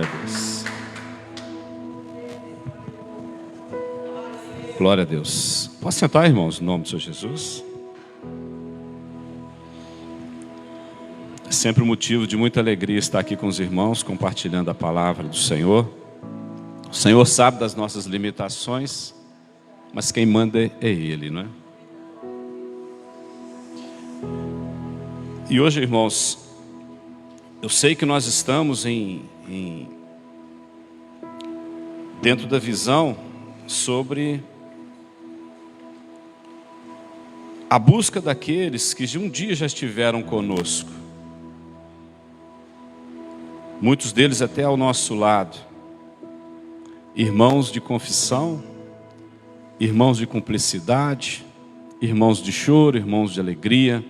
Deus. Glória a Deus. Posso sentar, irmãos, no nome do Senhor Jesus? É sempre um motivo de muita alegria estar aqui com os irmãos, compartilhando a palavra do Senhor. O Senhor sabe das nossas limitações, mas quem manda é Ele, não é? E hoje, irmãos, eu sei que nós estamos dentro da visão sobre a busca daqueles que de um dia já estiveram conosco. Muitos deles até ao nosso lado. Irmãos de confissão, irmãos de cumplicidade, irmãos de choro, irmãos de alegria,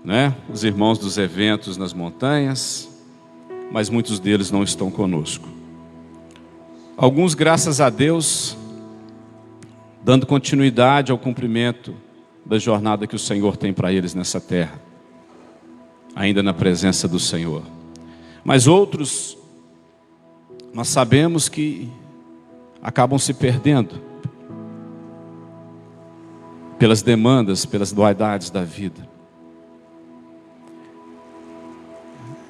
né? Os irmãos dos eventos nas montanhas, mas muitos deles não estão conosco. Alguns, graças a Deus, dando continuidade ao cumprimento da jornada que o Senhor tem para eles nessa terra, ainda na presença do Senhor. Mas outros, nós sabemos que acabam se perdendo pelas demandas, pelas vaidades da vida.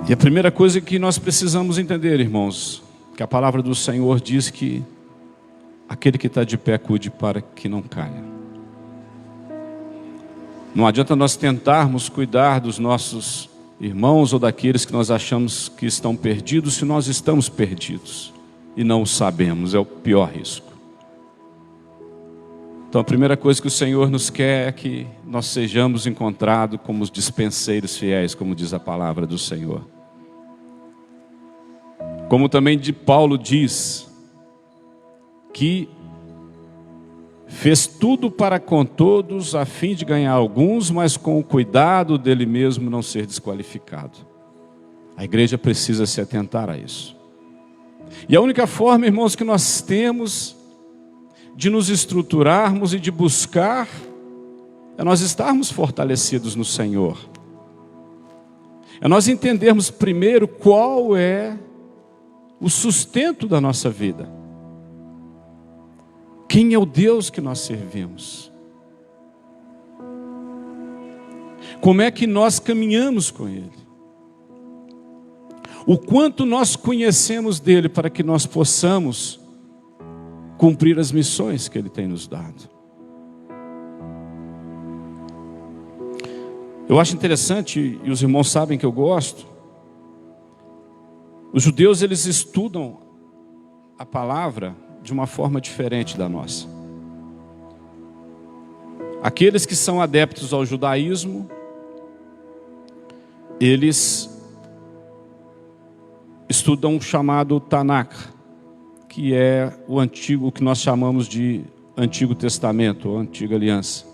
E a primeira coisa que nós precisamos entender, irmãos, que a palavra do Senhor diz que aquele que está de pé cuide para que não caia. Não adianta nós tentarmos cuidar dos nossos irmãos ou daqueles que nós achamos que estão perdidos, se nós estamos perdidos e não o sabemos, é o pior risco. Então a primeira coisa que o Senhor nos quer é que nós sejamos encontrados como os dispenseiros fiéis, como diz a palavra do Senhor. Como também de Paulo diz, que fez tudo para com todos, a fim de ganhar alguns, mas com o cuidado dele mesmo não ser desqualificado. A igreja precisa se atentar a isso. E a única forma, irmãos, que nós temos de nos estruturarmos e de buscar, é nós estarmos fortalecidos no Senhor. É nós entendermos primeiro qual é o sustento da nossa vida. Quem é o Deus que nós servimos? Como é que nós caminhamos com Ele? O quanto nós conhecemos dEle para que nós possamos cumprir as missões que Ele tem nos dado. Eu acho interessante, e os irmãos sabem que eu gosto, os judeus, eles estudam a palavra de uma forma diferente da nossa. Aqueles que são adeptos ao judaísmo, eles estudam o chamado Tanakh, que é o antigo, o que nós chamamos de Antigo Testamento, ou Antiga Aliança.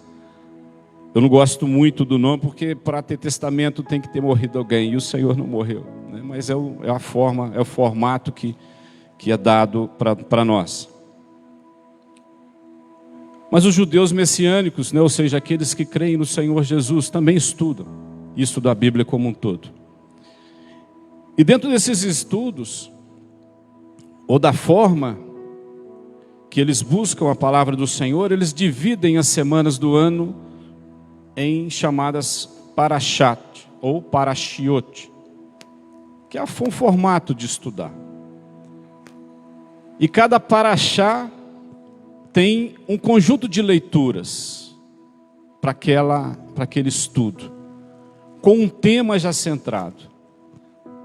Eu não gosto muito do nome, porque para ter testamento tem que ter morrido alguém, e o Senhor não morreu, né? Mas é a forma, é o formato que é dado para nós. Mas os judeus messiânicos, né, ou seja, aqueles que creem no Senhor Jesus, também estudam isso da Bíblia como um todo. E dentro desses estudos, ou da forma que eles buscam a palavra do Senhor, eles dividem as semanas do ano em chamadas parashat, ou parashiot, que é um formato de estudar. E cada parashá tem um conjunto de leituras para aquele estudo, com um tema já centrado.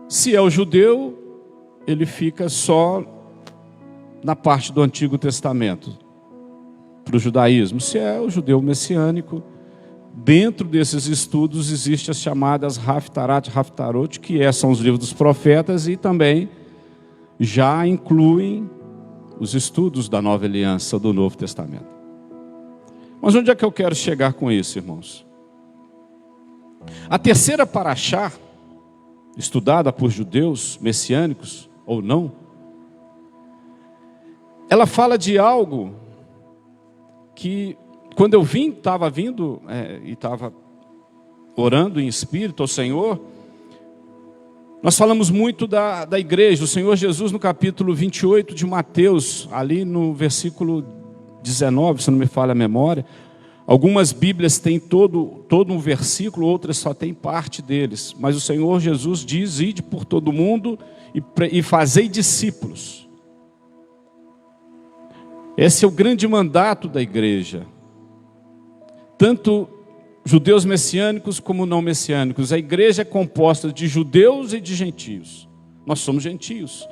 Se é o judeu, ele fica só na parte do Antigo Testamento, para o judaísmo. Se é o judeu messiânico, dentro desses estudos existem as chamadas Haftarat, Haftarot, que são os livros dos profetas, e também já incluem os estudos da Nova Aliança, do Novo Testamento. Mas onde é que eu quero chegar com isso, irmãos? A terceira parashá, estudada por judeus messiânicos ou não, ela fala de algo que, quando eu estava vindo e estava orando em espírito ao Senhor, Nós falamos muito da igreja. O Senhor Jesus, no capítulo 28 de Mateus, ali no versículo 19, se não me falha a memória, algumas Bíblias têm todo um versículo, outras só têm parte deles. Mas o Senhor Jesus diz: ide por todo mundo e fazei discípulos. Esse é o grande mandato da igreja. Tanto judeus messiânicos como não messiânicos. A igreja é composta de judeus e de gentios. Nós somos gentios.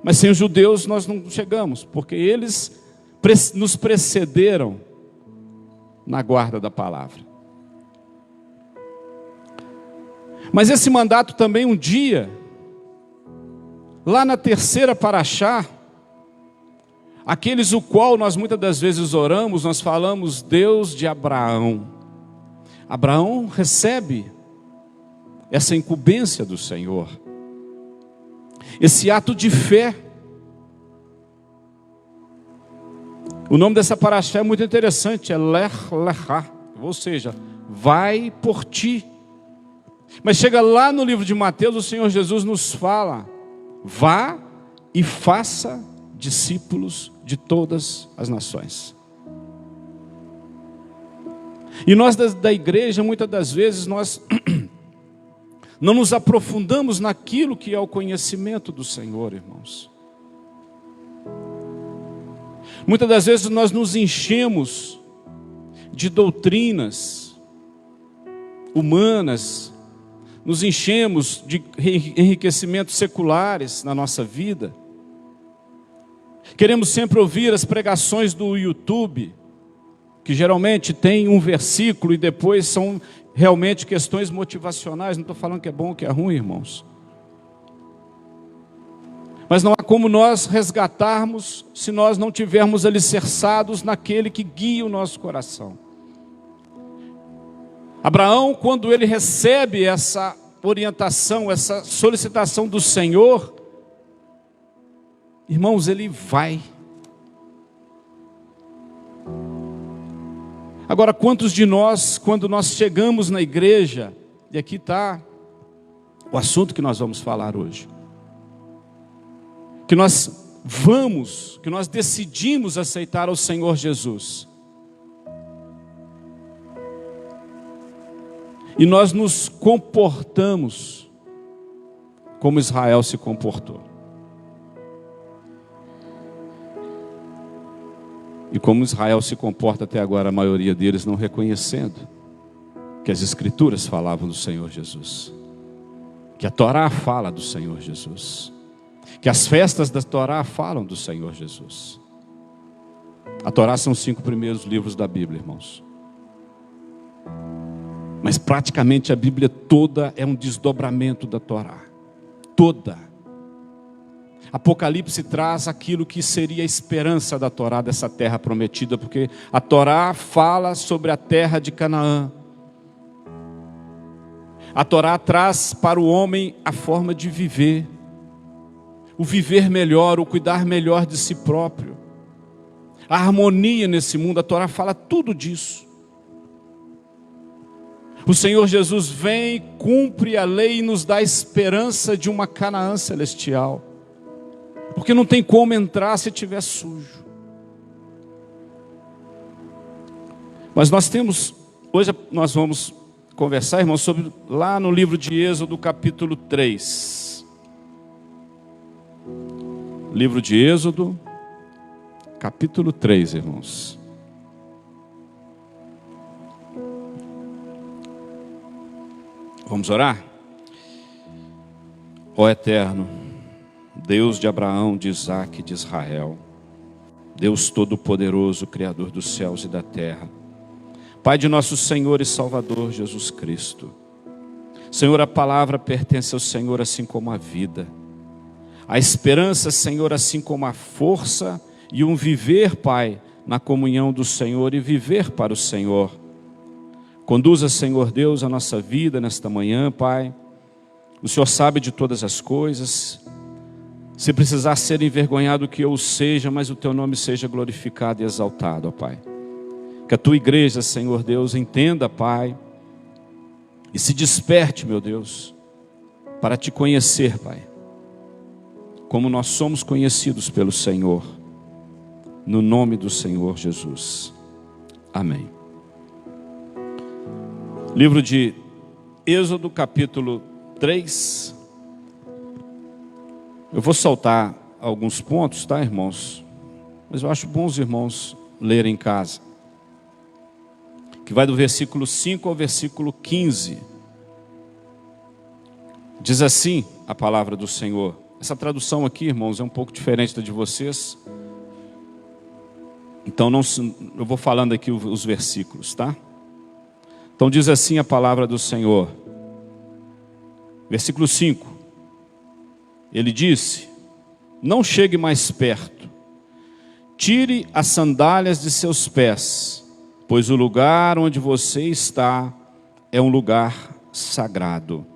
Mas sem os judeus nós não chegamos, porque eles nos precederam na guarda da palavra. Mas esse mandato também um dia, lá na terceira paraxá, aqueles o qual nós muitas das vezes oramos, nós falamos Deus de Abraão. Abraão recebe essa incumbência do Senhor, esse ato de fé. O nome dessa paraxá é muito interessante, é Lech Lechá, ou seja, vai por ti. Mas chega lá no livro de Mateus, o Senhor Jesus nos fala: vá e faça discípulos de todas as nações. E nós da igreja, muitas das vezes, nós não nos aprofundamos naquilo que é o conhecimento do Senhor, irmãos. Muitas das vezes nós nos enchemos de doutrinas humanas, nos enchemos de enriquecimentos seculares na nossa vida. Queremos sempre ouvir as pregações do YouTube, que geralmente tem um versículo e depois são realmente questões motivacionais. Não estou falando que é bom ou que é ruim, irmãos. Mas não há como nós resgatarmos se nós não tivermos alicerçados naquele que guia o nosso coração. Abraão, quando ele recebe essa orientação, essa solicitação do Senhor, irmãos, ele vai. Agora, quantos de nós, quando nós chegamos na igreja, e aqui está o assunto que nós vamos falar hoje, que nós decidimos aceitar ao Senhor Jesus, e nós nos comportamos como Israel se comportou. E como Israel se comporta até agora, a maioria deles não reconhecendo que as Escrituras falavam do Senhor Jesus, que a Torá fala do Senhor Jesus, que as festas da Torá falam do Senhor Jesus. A Torá são os 5 primeiros livros da Bíblia, irmãos. Mas praticamente a Bíblia toda é um desdobramento da Torá. Toda. Apocalipse traz aquilo que seria a esperança da Torá, dessa terra prometida, porque a Torá fala sobre a terra de Canaã. A Torá traz para o homem a forma de viver, o viver melhor, o cuidar melhor de si próprio, a harmonia nesse mundo. A Torá fala tudo disso. O Senhor Jesus vem, cumpre a lei e nos dá a esperança de uma Canaã celestial, porque não tem como entrar se estiver sujo. Mas hoje nós vamos conversar, irmãos, sobre lá no livro de Êxodo, capítulo 3. Livro de Êxodo, capítulo 3, irmãos. Vamos orar? Ó Eterno, Deus de Abraão, de Isaque e de Israel, Deus Todo-Poderoso, Criador dos céus e da terra, Pai de nosso Senhor e Salvador Jesus Cristo. Senhor, a palavra pertence ao Senhor assim como a vida, a esperança, Senhor, assim como a força e um viver, Pai, na comunhão do Senhor e viver para o Senhor. Conduza, Senhor Deus, a nossa vida nesta manhã, Pai. O Senhor sabe de todas as coisas. Se precisar ser envergonhado, que eu o seja, mas o Teu nome seja glorificado e exaltado, ó Pai. Que a Tua igreja, Senhor Deus, entenda, Pai, e se desperte, meu Deus, para te conhecer, Pai, como nós somos conhecidos pelo Senhor, no nome do Senhor Jesus. Amém. Livro de Êxodo, capítulo 3. Eu vou saltar alguns pontos, tá, irmãos? Mas eu acho bom os irmãos lerem em casa. Que vai do versículo 5 ao versículo 15. Diz assim a palavra do Senhor. Essa tradução aqui, irmãos, é um pouco diferente da de vocês. Então eu vou falando aqui os versículos, tá? Então diz assim a palavra do Senhor. Versículo 5. Ele disse: não chegue mais perto. Tire as sandálias de seus pés, pois o lugar onde você está é um lugar sagrado.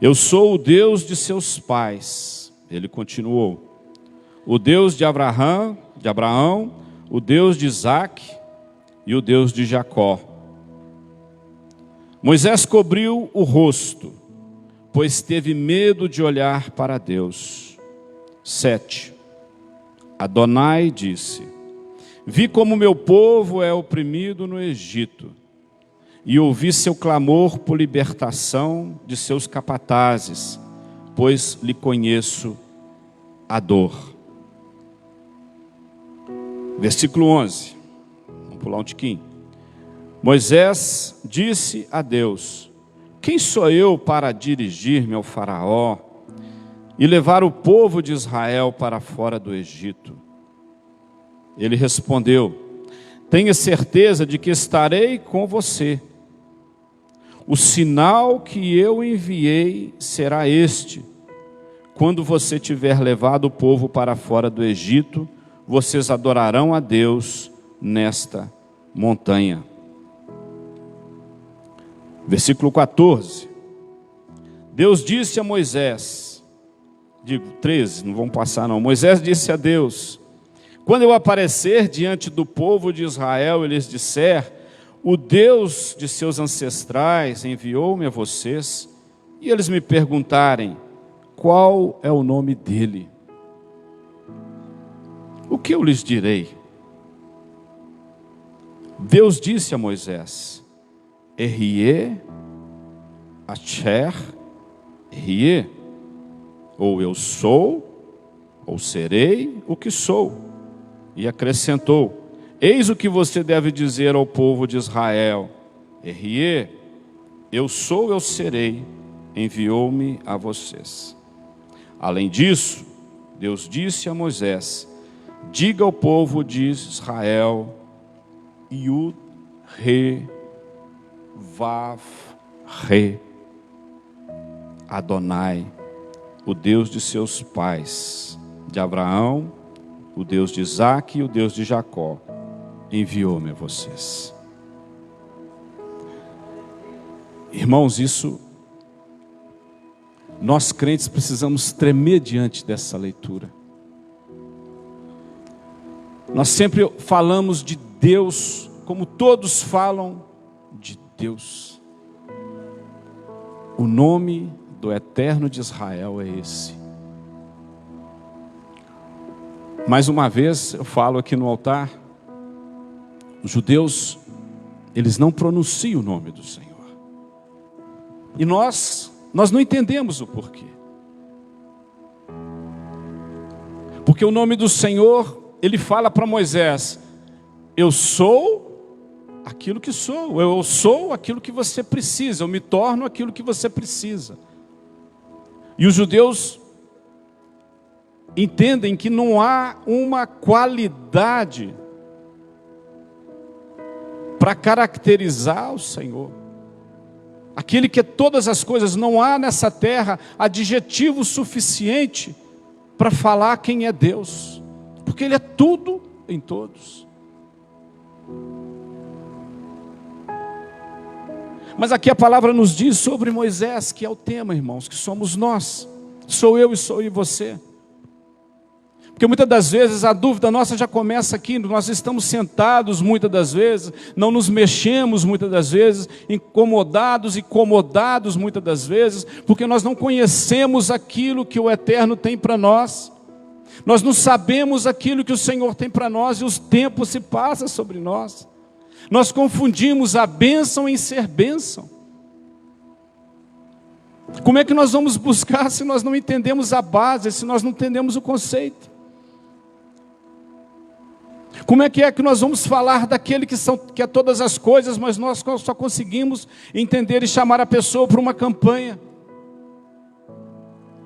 Eu sou o Deus de seus pais. Ele continuou. O Deus de Abraão, o Deus de Isaque e o Deus de Jacó. Moisés cobriu o rosto, pois teve medo de olhar para Deus. 7. Adonai disse: vi como meu povo é oprimido no Egito, e ouvi seu clamor por libertação de seus capatazes, pois lhe conheço a dor. Versículo 11. Vamos pular um tiquinho. Moisés disse a Deus: quem sou eu para dirigir-me ao faraó e levar o povo de Israel para fora do Egito? Ele respondeu: tenha certeza de que estarei com você. O sinal que eu enviei será este: quando você tiver levado o povo para fora do Egito, vocês adorarão a Deus nesta montanha. Versículo 14. Deus disse a Moisés, 13, não vamos passar não. Moisés disse a Deus: quando eu aparecer diante do povo de Israel e lhes disser: o Deus de seus ancestrais enviou-me a vocês, e eles me perguntarem: qual é o nome dele? O que eu lhes direi? Deus disse a Moisés: Errie, Asher, Errie, ou eu sou, ou serei o que sou. E acrescentou: eis o que você deve dizer ao povo de Israel: Errie, eu sou, eu serei, enviou-me a vocês. Além disso, Deus disse a Moisés: diga ao povo de Israel: Yud, Re, Vav, Re, Adonai, o Deus de seus pais, de Abraão, o Deus de Isaque e o Deus de Jacó, enviou-me a vocês. Irmãos, isso, nós crentes precisamos tremer diante dessa leitura. Nós sempre falamos de Deus, como todos falam de Deus. O nome do Eterno de Israel é esse. Mais uma vez, eu falo aqui no altar, os judeus, eles não pronunciam o nome do Senhor. E nós não entendemos o porquê. Porque o nome do Senhor, ele fala para Moisés: eu sou aquilo que sou, eu sou aquilo que você precisa, eu me torno aquilo que você precisa. E os judeus entendem que não há uma qualidade para caracterizar o Senhor. Aquele que é todas as coisas, não há nessa terra adjetivo suficiente para falar quem é Deus, porque Ele é tudo em todos. Mas aqui a palavra nos diz sobre Moisés, que é o tema, irmãos, que somos nós, sou eu e você. Porque muitas das vezes a dúvida nossa já começa aqui, nós estamos sentados muitas das vezes, não nos mexemos muitas das vezes, incomodados e comodados muitas das vezes, porque nós não conhecemos aquilo que o Eterno tem para nós. Nós não sabemos aquilo que o Senhor tem para nós e os tempos se passam sobre nós. Nós confundimos a bênção em ser bênção. Como é que nós vamos buscar se nós não entendemos a base, se nós não entendemos o conceito? Como é que nós vamos falar daquele que é todas as coisas, mas nós só conseguimos entender e chamar a pessoa para uma campanha?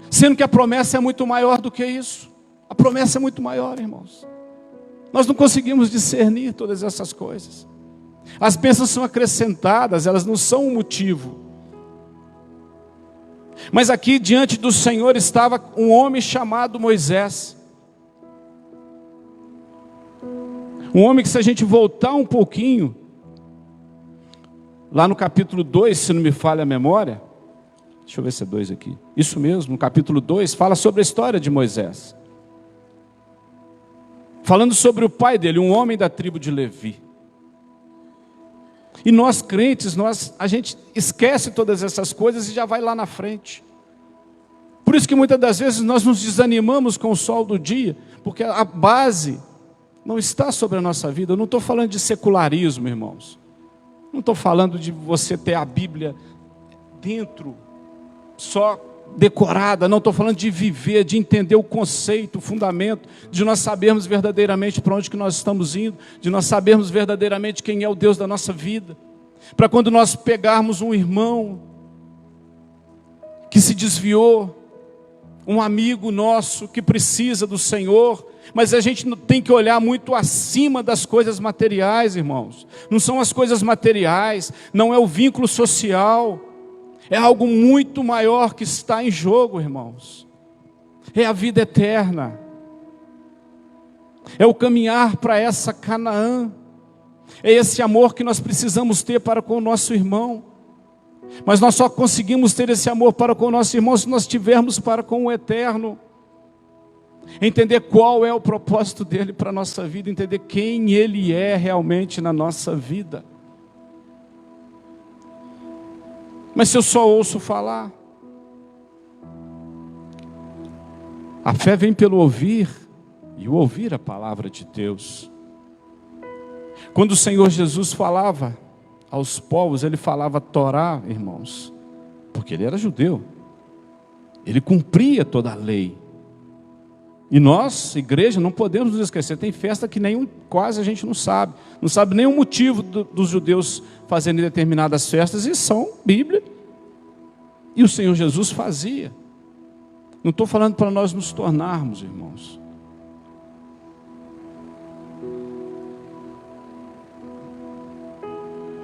Sendo que a promessa é muito maior do que isso. A promessa é muito maior, irmãos. Nós não conseguimos discernir todas essas coisas. As bênçãos são acrescentadas, elas não são um motivo. Mas aqui diante do Senhor estava um homem chamado Moisés. Um homem que, se a gente voltar um pouquinho, lá no capítulo 2, se não me falha a memória, deixa eu ver se é 2 aqui, isso mesmo, no capítulo 2, fala sobre a história de Moisés. Falando sobre o pai dele, um homem da tribo de Levi. E nós crentes, a gente esquece todas essas coisas e já vai lá na frente. Por isso que muitas das vezes nós nos desanimamos com o sol do dia, porque a base não está sobre a nossa vida. Eu não estou falando de secularismo, irmãos. Não estou falando de você ter a Bíblia dentro, só decorada. Não estou falando de viver, de entender o conceito, o fundamento, de nós sabermos verdadeiramente para onde que nós estamos indo, de nós sabermos verdadeiramente quem é o Deus da nossa vida. Para quando nós pegarmos um irmão que se desviou, um amigo nosso que precisa do Senhor, mas a gente tem que olhar muito acima das coisas materiais, irmãos. Não são as coisas materiais, não é o vínculo social, é algo muito maior que está em jogo, irmãos. É a vida eterna, é o caminhar para essa Canaã, é esse amor que nós precisamos ter para com o nosso irmão. Mas nós só conseguimos ter esse amor para com o nosso irmão se nós tivermos para com o Eterno. Entender qual é o propósito dele para a nossa vida, entender quem ele é realmente na nossa vida. Mas se eu só ouço falar, a fé vem pelo ouvir, e o ouvir a palavra de Deus. Quando o Senhor Jesus falava aos povos, ele falava Torá, irmãos, porque ele era judeu, ele cumpria toda a lei. E nós, igreja, não podemos nos esquecer, tem festa que quase a gente não sabe nem o motivo dos judeus fazerem determinadas festas, e são Bíblia, e o Senhor Jesus fazia. Não estou falando para nós nos tornarmos, irmãos.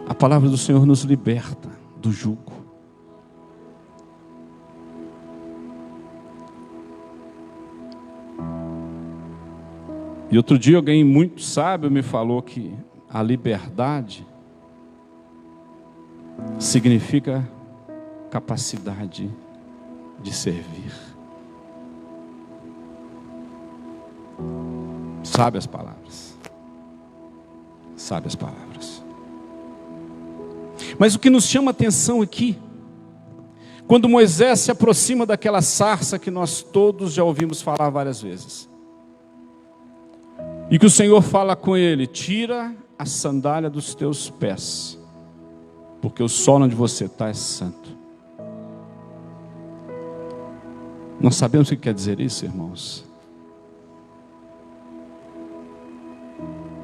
A palavra do Senhor nos liberta do jugo. E outro dia alguém muito sábio me falou que a liberdade significa capacidade de servir. Sabe as palavras. Sabe as palavras. Mas o que nos chama a atenção aqui, quando Moisés se aproxima daquela sarça que nós todos já ouvimos falar várias vezes, e que o Senhor fala com ele: tira a sandália dos teus pés, porque o solo onde você está é santo. Nós sabemos o que quer dizer isso, irmãos.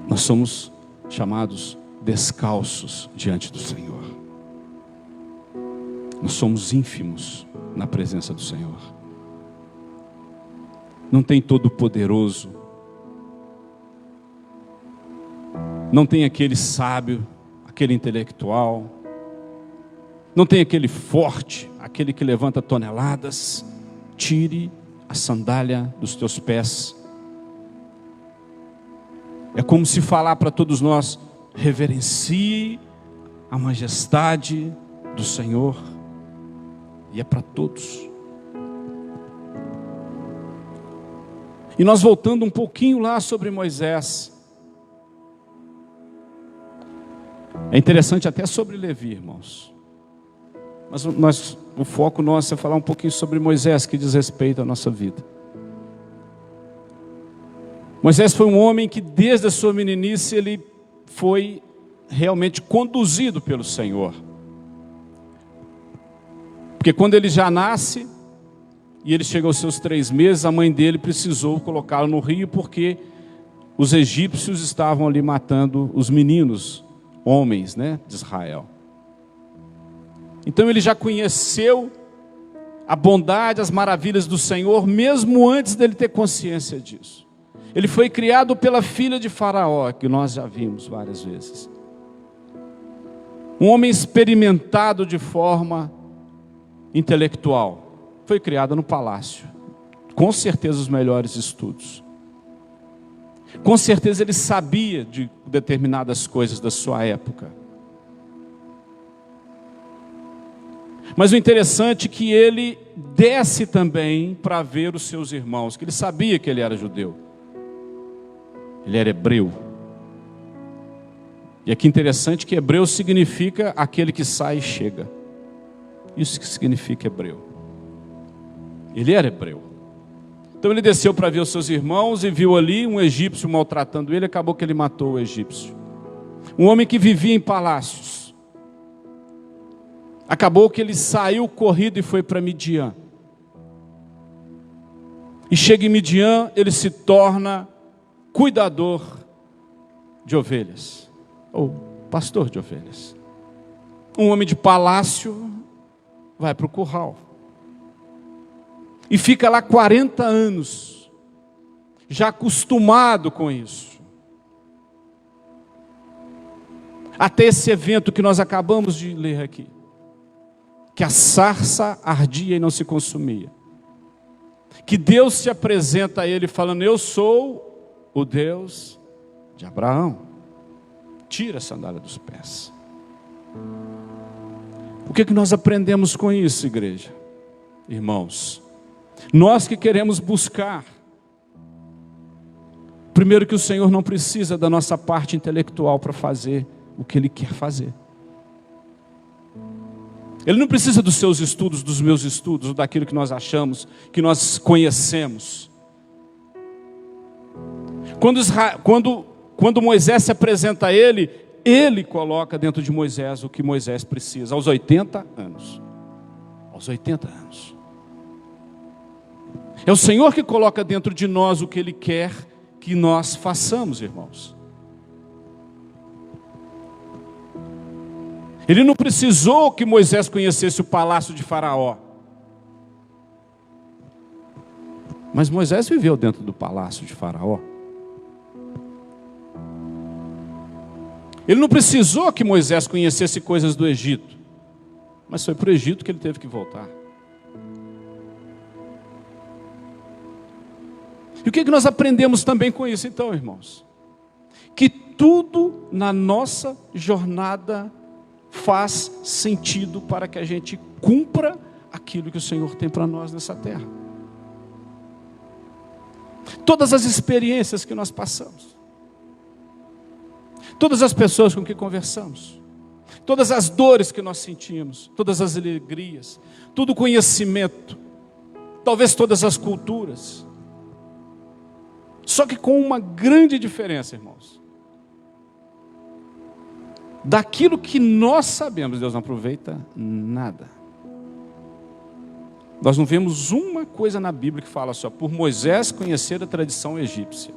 Nós somos chamados descalços diante do Senhor. Nós somos ínfimos na presença do Senhor. Não tem todo-poderoso, não tem aquele sábio, aquele intelectual, não tem aquele forte, aquele que levanta toneladas. Tire a sandália dos teus pés. É como se falar para todos nós: reverencie a majestade do Senhor. E é para todos. E nós voltando um pouquinho lá sobre Moisés. É interessante até sobre Levi, irmãos. Mas o foco nosso é falar um pouquinho sobre Moisés, que diz respeito à nossa vida. Moisés foi um homem que desde a sua meninice ele foi realmente conduzido pelo Senhor. Porque quando ele já nasce, e ele chega aos seus 3 meses, a mãe dele precisou colocá-lo no rio, porque os egípcios estavam ali matando os meninos, homens, né, de Israel. Então ele já conheceu a bondade, as maravilhas do Senhor, mesmo antes dele ter consciência disso. Ele foi criado pela filha de Faraó, que nós já vimos várias vezes. Um homem experimentado de forma intelectual. Foi criado no palácio. Com certeza os melhores estudos. Com certeza ele sabia de determinadas coisas da sua época. Mas o interessante é que ele desce também para ver os seus irmãos, que ele sabia que ele era judeu. Ele era hebreu. E aqui interessante que hebreu significa aquele que sai e chega. Isso que significa hebreu. Ele era hebreu. Então ele desceu para ver os seus irmãos e viu ali um egípcio maltratando ele, acabou que ele matou o egípcio. Um homem que vivia em palácios. Acabou que ele saiu corrido e foi para Midian. E chega em Midian, ele se torna cuidador de ovelhas, ou pastor de ovelhas. Um homem de palácio vai para o curral. E fica lá 40 anos, já acostumado com isso. Até esse evento que nós acabamos de ler aqui. Que a sarça ardia e não se consumia. Que Deus se apresenta a ele falando: eu sou o Deus de Abraão. Tira a sandália dos pés. O que nós aprendemos com isso, igreja? Irmãos, nós que queremos buscar, primeiro que o Senhor não precisa da nossa parte intelectual para fazer o que Ele quer fazer. Ele não precisa dos seus estudos, dos meus estudos, ou daquilo que nós achamos, que nós conhecemos. Quando Moisés se apresenta a ele, ele coloca dentro de Moisés o que Moisés precisa, aos 80 anos. Aos 80 anos. É o Senhor que coloca dentro de nós o que Ele quer que nós façamos, irmãos. Ele não precisou que Moisés conhecesse o palácio de Faraó. Mas Moisés viveu dentro do palácio de Faraó. Ele não precisou que Moisés conhecesse coisas do Egito. Mas foi para o Egito que ele teve que voltar. E o que nós aprendemos também com isso, então, irmãos? Que tudo na nossa jornada faz sentido para que a gente cumpra aquilo que o Senhor tem para nós nessa terra. Todas as experiências que nós passamos, todas as pessoas com que conversamos, todas as dores que nós sentimos, todas as alegrias, todo o conhecimento, talvez todas as culturas, só que com uma grande diferença, irmãos. Daquilo que nós sabemos, Deus não aproveita nada. Nós não vemos uma coisa na Bíblia que fala só, por Moisés conhecer a tradição egípcia.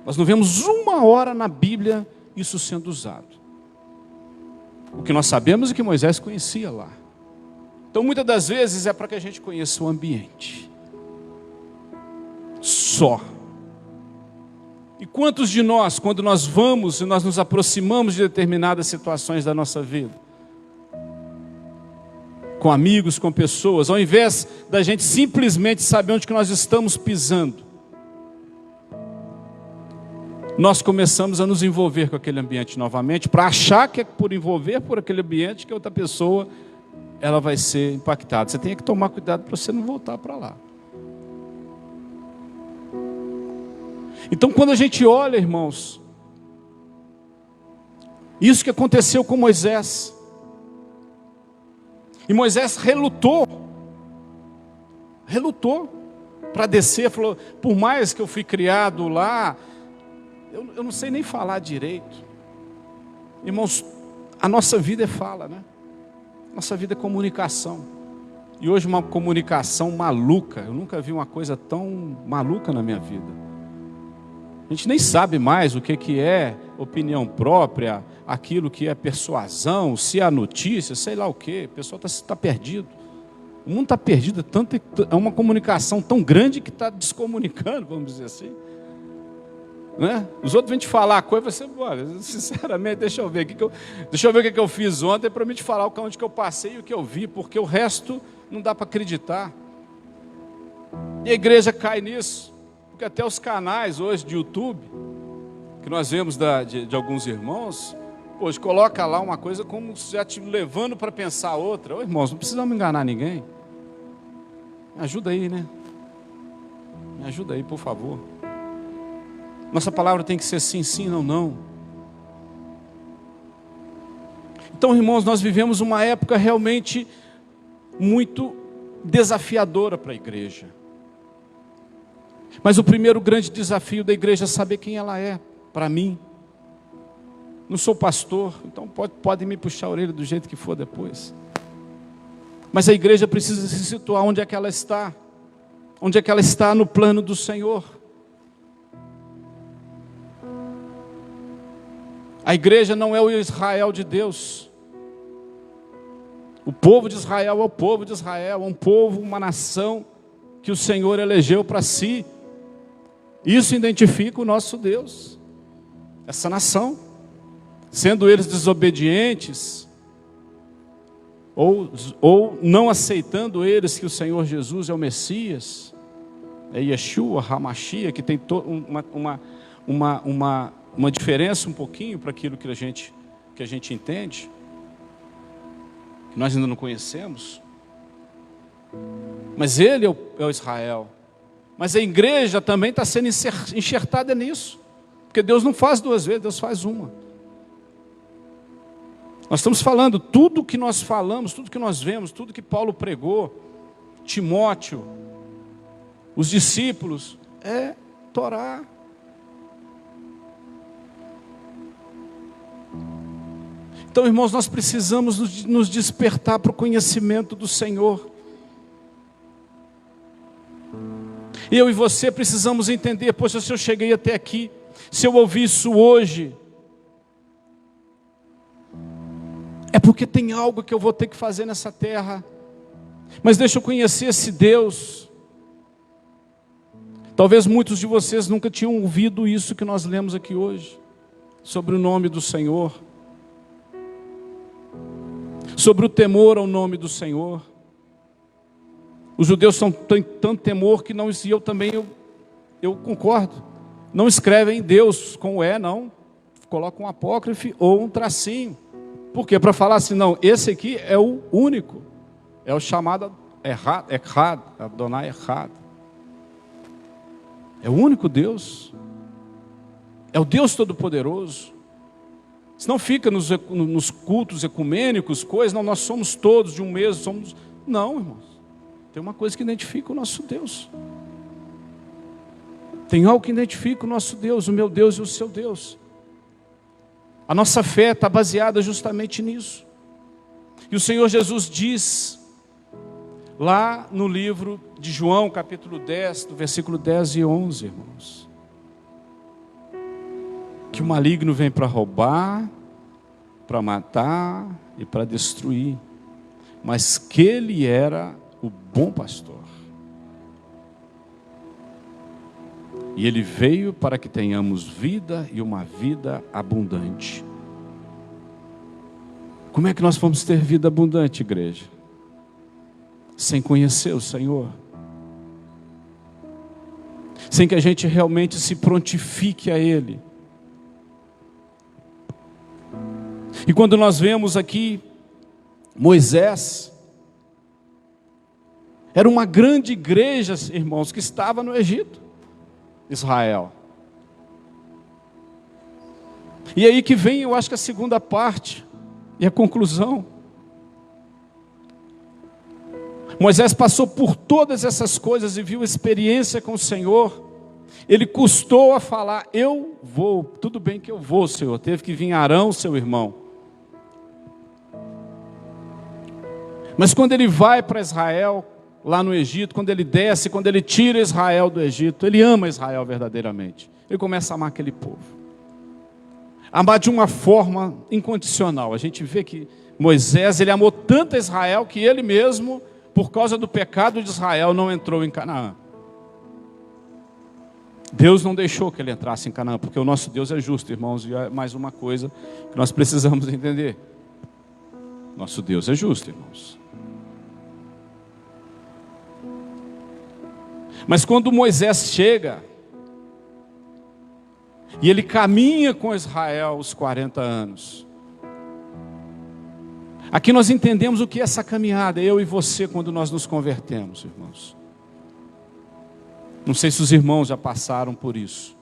Nós não vemos uma hora na Bíblia isso sendo usado. O que nós sabemos é que Moisés conhecia lá. Então muitas das vezes é para que a gente conheça o ambiente. Só. E quantos de nós, quando nós vamos e nós nos aproximamos de determinadas situações da nossa vida, com amigos, com pessoas, ao invés da gente simplesmente saber onde que nós estamos pisando, nós começamos a nos envolver com aquele ambiente novamente, para achar que é por envolver por aquele ambiente que a outra pessoa ela vai ser impactada. Você tem que tomar cuidado para você não voltar para lá. Então, quando a gente olha, irmãos, isso que aconteceu com Moisés, e Moisés relutou para descer, falou, por mais que eu fui criado lá, eu não sei nem falar direito. Irmãos, a nossa vida é fala, né? Nossa vida é comunicação. E hoje uma comunicação maluca. Eu nunca vi uma coisa tão maluca na minha vida. A gente nem sabe mais o que é opinião própria, aquilo que é persuasão, se é notícia, sei lá o quê. O pessoal está perdido. O mundo está perdido, é uma comunicação tão grande que está descomunicando, vamos dizer assim. Né? Os outros vêm te falar a coisa, você, olha, sinceramente, deixa eu ver o que eu fiz ontem para me te falar onde que eu passei e o que eu vi, porque o resto não dá para acreditar. E a igreja cai nisso, porque até os canais hoje de YouTube, que nós vemos de alguns irmãos, hoje coloca lá uma coisa como já te levando para pensar outra. Ô, irmãos, não precisamos enganar ninguém. Me ajuda aí, né? Me ajuda aí, por favor. Nossa palavra tem que ser sim, sim, não, não. Então, irmãos, nós vivemos uma época realmente muito desafiadora para a igreja. Mas o primeiro grande desafio da igreja é saber quem ela é, para mim. Não sou pastor, então pode me puxar a orelha do jeito que for depois. Mas a igreja precisa se situar onde é que ela está. Onde é que ela está no plano do Senhor. A igreja não é o Israel de Deus. O povo de Israel é o povo de Israel, é um povo, uma nação que o Senhor elegeu para si. Isso identifica o nosso Deus, essa nação. Sendo eles desobedientes, ou não aceitando eles que o Senhor Jesus é o Messias, é Yeshua, Hamashia, que tem uma diferença um pouquinho para aquilo que a gente entende, que nós ainda não conhecemos. Mas ele é o Israel. Mas a igreja também está sendo enxertada nisso, porque Deus não faz duas vezes, Deus faz uma. Nós estamos falando, tudo que nós falamos, tudo que nós vemos, tudo que Paulo pregou, Timóteo, os discípulos, é Torá. Então, irmãos, nós precisamos nos despertar para o conhecimento do Senhor. Eu e você precisamos entender, poxa, se eu cheguei até aqui, se eu ouvi isso hoje, é porque tem algo que eu vou ter que fazer nessa terra. Mas deixa eu conhecer esse Deus. Talvez muitos de vocês nunca tinham ouvido isso que nós lemos aqui hoje, sobre o nome do Senhor, sobre o temor ao nome do Senhor. Os judeus têm tanto temor que não, e eu também eu concordo, não escrevem Deus com o E, não, colocam um apócrife ou um tracinho. Por quê? Para falar assim, não, esse aqui é o único, é o chamado Echad, Adonai Echad. É o único Deus, é o Deus Todo-Poderoso. Senão fica nos cultos ecumênicos, coisas, não, nós somos todos de um mesmo, não, irmãos, tem uma coisa que identifica o nosso Deus. Tem algo que identifica o nosso Deus, o meu Deus e o seu Deus. A nossa fé está baseada justamente nisso. E o Senhor Jesus diz, lá no livro de João, capítulo 10, do versículo 10 e 11, irmãos, que o maligno vem para roubar, para matar e para destruir, mas que ele era o bom pastor. E ele veio para que tenhamos vida e uma vida abundante. Como é que nós vamos ter vida abundante, igreja? Sem conhecer o Senhor. Sem que a gente realmente se prontifique a Ele. E quando nós vemos aqui Moisés, era uma grande igreja, irmãos, que estava no Egito. Israel. E aí que vem, eu acho que a segunda parte e a conclusão. Moisés passou por todas essas coisas e viu experiência com o Senhor. Ele custou a falar, eu vou, tudo bem que eu vou, Senhor. Teve que vir Arão, seu irmão. Mas quando ele vai para Israel, lá no Egito, quando ele desce, quando ele tira Israel do Egito, ele ama Israel verdadeiramente. Ele começa a amar aquele povo. Amar de uma forma incondicional. A gente vê que Moisés, ele amou tanto Israel que ele mesmo, por causa do pecado de Israel, não entrou em Canaã. Deus não deixou que ele entrasse em Canaã, porque o nosso Deus é justo, irmãos, e é mais uma coisa que nós precisamos entender. Nosso Deus é justo, irmãos. Mas quando Moisés chega, e ele caminha com Israel os 40 anos, aqui nós entendemos o que é essa caminhada, eu e você, quando nós nos convertemos, irmãos. Não sei se os irmãos já passaram por isso.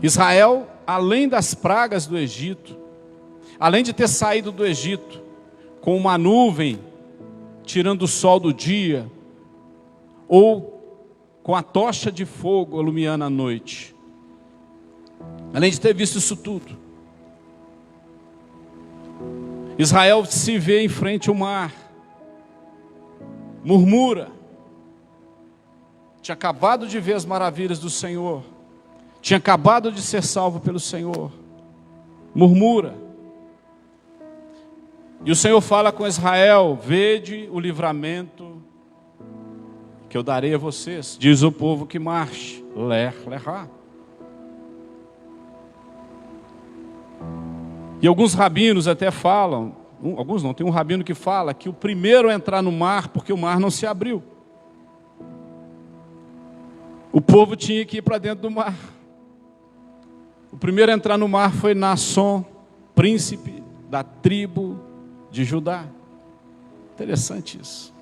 Israel, além das pragas do Egito, além de ter saído do Egito com uma nuvem tirando o sol do dia, ou com a tocha de fogo iluminando a noite, além de ter visto isso tudo, Israel se vê em frente ao mar, murmura, tinha acabado de ver as maravilhas do Senhor, tinha acabado de ser salvo pelo Senhor, murmura. E o Senhor fala com Israel, vede o livramento que eu darei a vocês, diz o povo que marche, lerá. E alguns rabinos até falam, alguns não, tem um rabino que fala que o primeiro a entrar no mar, porque o mar não se abriu. O povo tinha que ir para dentro do mar. O primeiro a entrar no mar foi Naasson, príncipe da tribo de Judá. Interessante isso.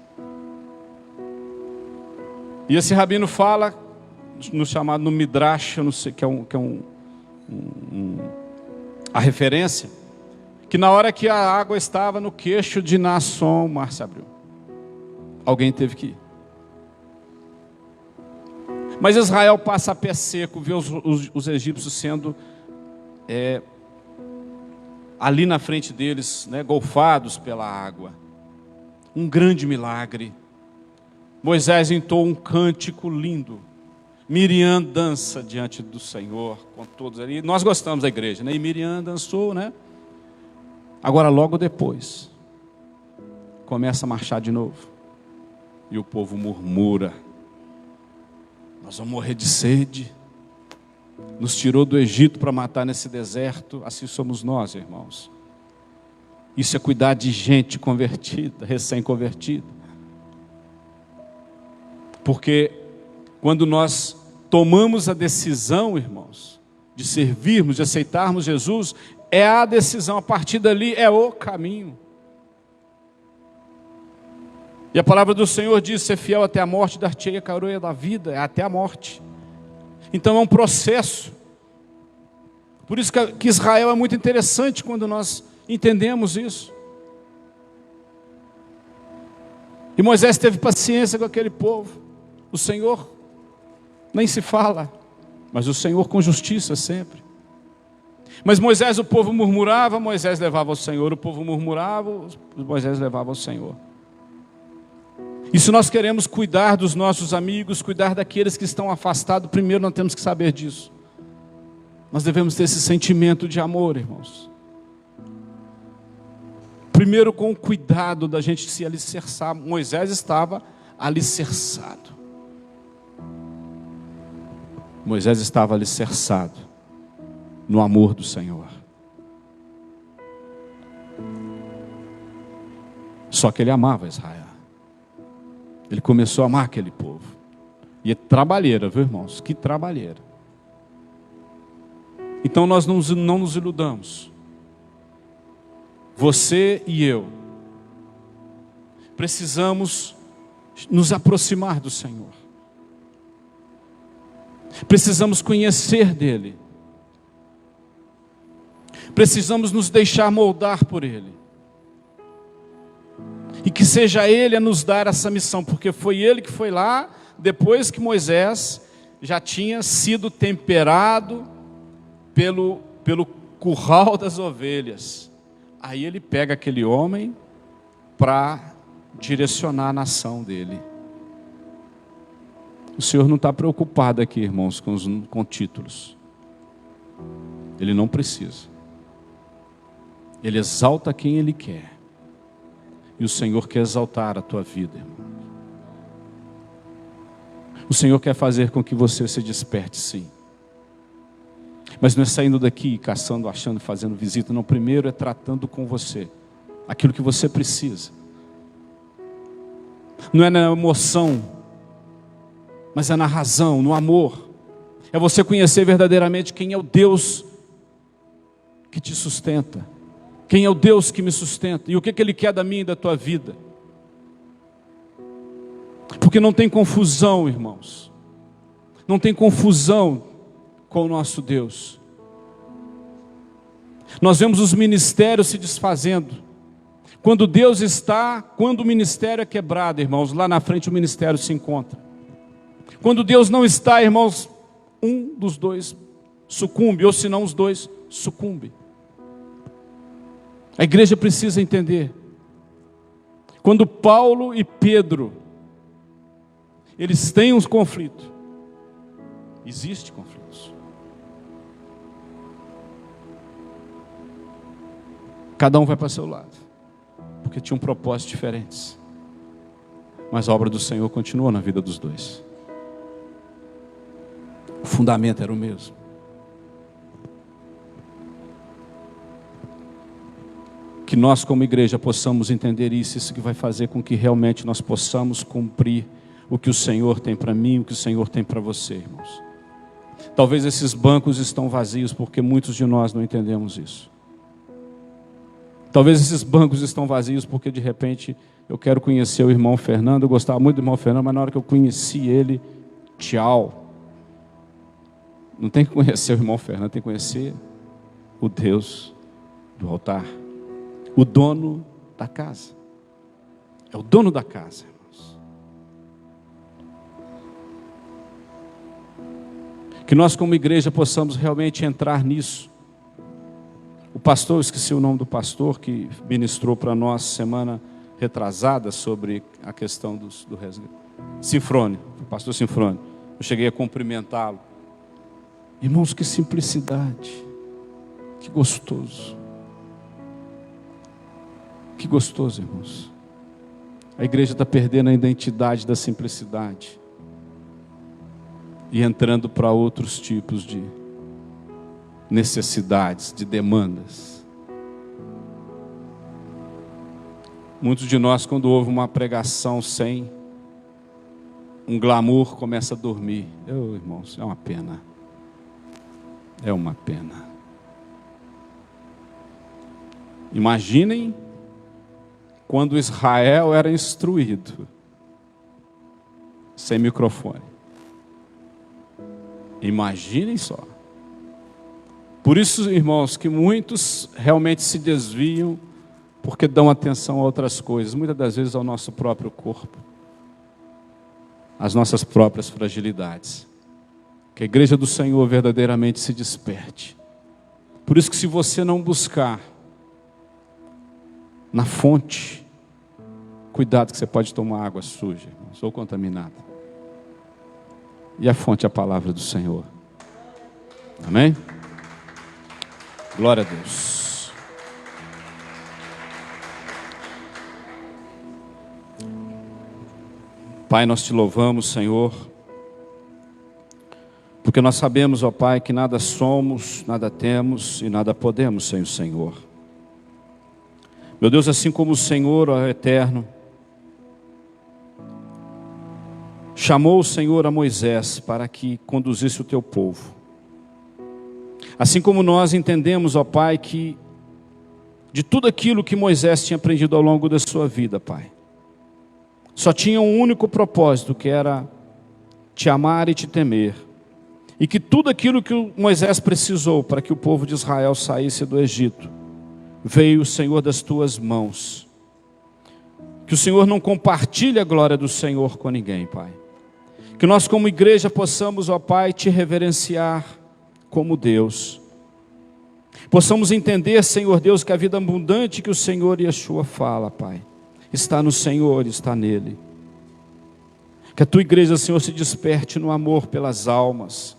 E esse rabino fala, no chamado no Midrash, eu não sei, que é a referência, que na hora que a água estava no queixo de Naasson, o mar se abriu. Alguém teve que ir. Mas Israel passa a pé seco, vê os egípcios sendo ali na frente deles, né, golfados pela água. Um grande milagre. Moisés entoou um cântico lindo. Miriam dança diante do Senhor, com todos ali. Nós gostamos da igreja, né? E Miriam dançou, né? Agora, logo depois, começa a marchar de novo. E o povo murmura. Nós vamos morrer de sede. Nos tirou do Egito para matar nesse deserto. Assim somos nós, irmãos. Isso é cuidar de gente convertida, recém-convertida. Porque quando nós tomamos a decisão, irmãos, de servirmos, de aceitarmos Jesus, é a decisão, a partir dali é o caminho. E a palavra do Senhor diz, ser fiel até a morte, dar-te-ei a coroa da vida, é até a morte. Então é um processo. Por isso que Israel é muito interessante quando nós entendemos isso. E Moisés teve paciência com aquele povo. O Senhor nem se fala, mas o Senhor com justiça sempre. Mas Moisés, o povo murmurava, Moisés levava ao Senhor. O povo murmurava, Moisés levava ao Senhor. E se nós queremos cuidar dos nossos amigos, cuidar daqueles que estão afastados, primeiro nós temos que saber disso. Nós devemos ter esse sentimento de amor, irmãos. Primeiro com o cuidado da gente se alicerçar. Moisés estava alicerçado. Moisés estava alicerçado no amor do Senhor. Só que ele amava Israel. Ele começou a amar aquele povo. E é trabalheira, viu, irmãos? Que trabalheira. Então nós não nos iludamos. Você e eu precisamos nos aproximar do Senhor. Precisamos conhecer dele. Precisamos nos deixar moldar por Ele. E que seja Ele a nos dar essa missão, porque foi Ele que foi lá, depois que Moisés já tinha sido temperado pelo curral das ovelhas. Aí Ele pega aquele homem para direcionar a nação dele. O Senhor não está preocupado aqui, irmãos, com títulos. Ele não precisa. Ele exalta quem Ele quer. E o Senhor quer exaltar a tua vida, irmão. O Senhor quer fazer com que você se desperte, sim. Mas não é saindo daqui, caçando, achando, fazendo visita. Não, primeiro é tratando com você aquilo que você precisa. Não é na emoção, mas é na razão, no amor. É você conhecer verdadeiramente quem é o Deus que te sustenta. Quem é o Deus que me sustenta? E o que Ele quer da minha e da tua vida? Porque não tem confusão, irmãos. Não tem confusão com o nosso Deus. Nós vemos os ministérios se desfazendo. Quando o ministério é quebrado, irmãos, lá na frente o ministério se encontra. Quando Deus não está, irmãos, um dos dois sucumbe, ou se não os dois sucumbe. A igreja precisa entender. Quando Paulo e Pedro, eles têm um conflito. Existe conflitos. Cada um vai para seu lado, porque tinham propósitos diferentes. Mas a obra do Senhor continuou na vida dos dois. O fundamento era o mesmo. Que nós como igreja possamos entender isso que vai fazer com que realmente nós possamos cumprir o que o Senhor tem para mim, o que o Senhor tem para você, irmãos. Talvez esses bancos estão vazios porque muitos de nós não entendemos isso. Talvez esses bancos estão vazios porque de repente eu quero conhecer o irmão Fernando, eu gostava muito do irmão Fernando, mas na hora que eu conheci ele, tchau. Não tem que conhecer o irmão Fernando, tem que conhecer o Deus do altar. O dono da casa. É o dono da casa, irmãos. Que nós como igreja possamos realmente entrar nisso. O pastor, eu esqueci o nome do pastor que ministrou para nós semana retrasada sobre a questão do resgate. Sinfrônio, o pastor Sinfrônio. Eu cheguei a cumprimentá-lo. Irmãos, que simplicidade. Que gostoso. Que gostoso, irmãos. A igreja está perdendo a identidade da simplicidade e entrando para outros tipos de necessidades, de demandas. Muitos de nós, quando ouvem uma pregação sem um glamour, começa a dormir. Irmãos, é uma pena. É uma pena. Imaginem quando Israel era instruído, sem microfone. Imaginem só. Por isso, irmãos, que muitos realmente se desviam, porque dão atenção a outras coisas, muitas das vezes ao nosso próprio corpo, às nossas próprias fragilidades. Que a igreja do Senhor verdadeiramente se desperte. Por isso que se você não buscar na fonte, cuidado que você pode tomar água suja, irmãos, ou contaminada. E a fonte é a palavra do Senhor. Amém? Glória a Deus. Pai, nós te louvamos, Senhor, porque nós sabemos, ó Pai, que nada somos, nada temos e nada podemos sem o Senhor. Meu Deus, assim como o Senhor, ó eterno, chamou o Senhor a Moisés para que conduzisse o teu povo. Assim como nós entendemos, ó Pai, que de tudo aquilo que Moisés tinha aprendido ao longo da sua vida, Pai, só tinha um único propósito, que era te amar e te temer, E que tudo aquilo que o Moisés precisou para que o povo de Israel saísse do Egito, veio o Senhor das tuas mãos. Que o Senhor não compartilhe a glória do Senhor com ninguém, Pai. Que nós como igreja possamos, ó Pai, te reverenciar como Deus. Possamos entender, Senhor Deus, que a vida abundante que o Senhor Yeshua fala, Pai, está no Senhor, está nele. Que a tua igreja, Senhor, se desperte no amor pelas almas,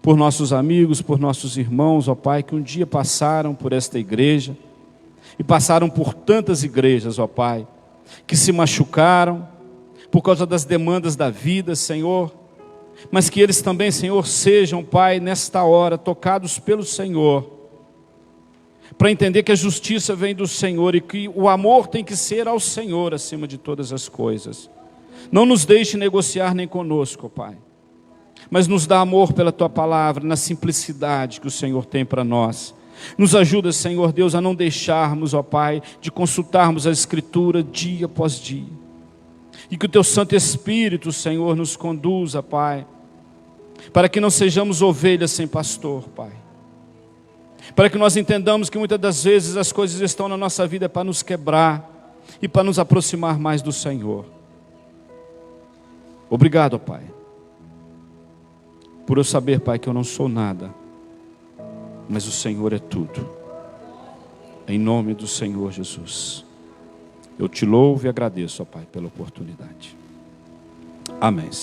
por nossos amigos, por nossos irmãos, ó Pai, que um dia passaram por esta igreja e passaram por tantas igrejas, ó Pai, que se machucaram por causa das demandas da vida, Senhor, mas que eles também, Senhor, sejam, Pai, nesta hora, tocados pelo Senhor, para entender que a justiça vem do Senhor e que o amor tem que ser ao Senhor acima de todas as coisas. Não nos deixe negociar nem conosco, Pai, mas nos dá amor pela Tua palavra, na simplicidade que o Senhor tem para nós. Nos ajuda, Senhor Deus, a não deixarmos, ó Pai, de consultarmos a Escritura dia após dia. E que o Teu Santo Espírito, Senhor, nos conduza, Pai, para que não sejamos ovelhas sem pastor, Pai. Para que nós entendamos que muitas das vezes as coisas estão na nossa vida para nos quebrar e para nos aproximar mais do Senhor. Obrigado, Pai, por eu saber, Pai, que eu não sou nada, mas o Senhor é tudo. Em nome do Senhor Jesus, eu te louvo e agradeço, ó Pai, pela oportunidade. Amém, Senhor.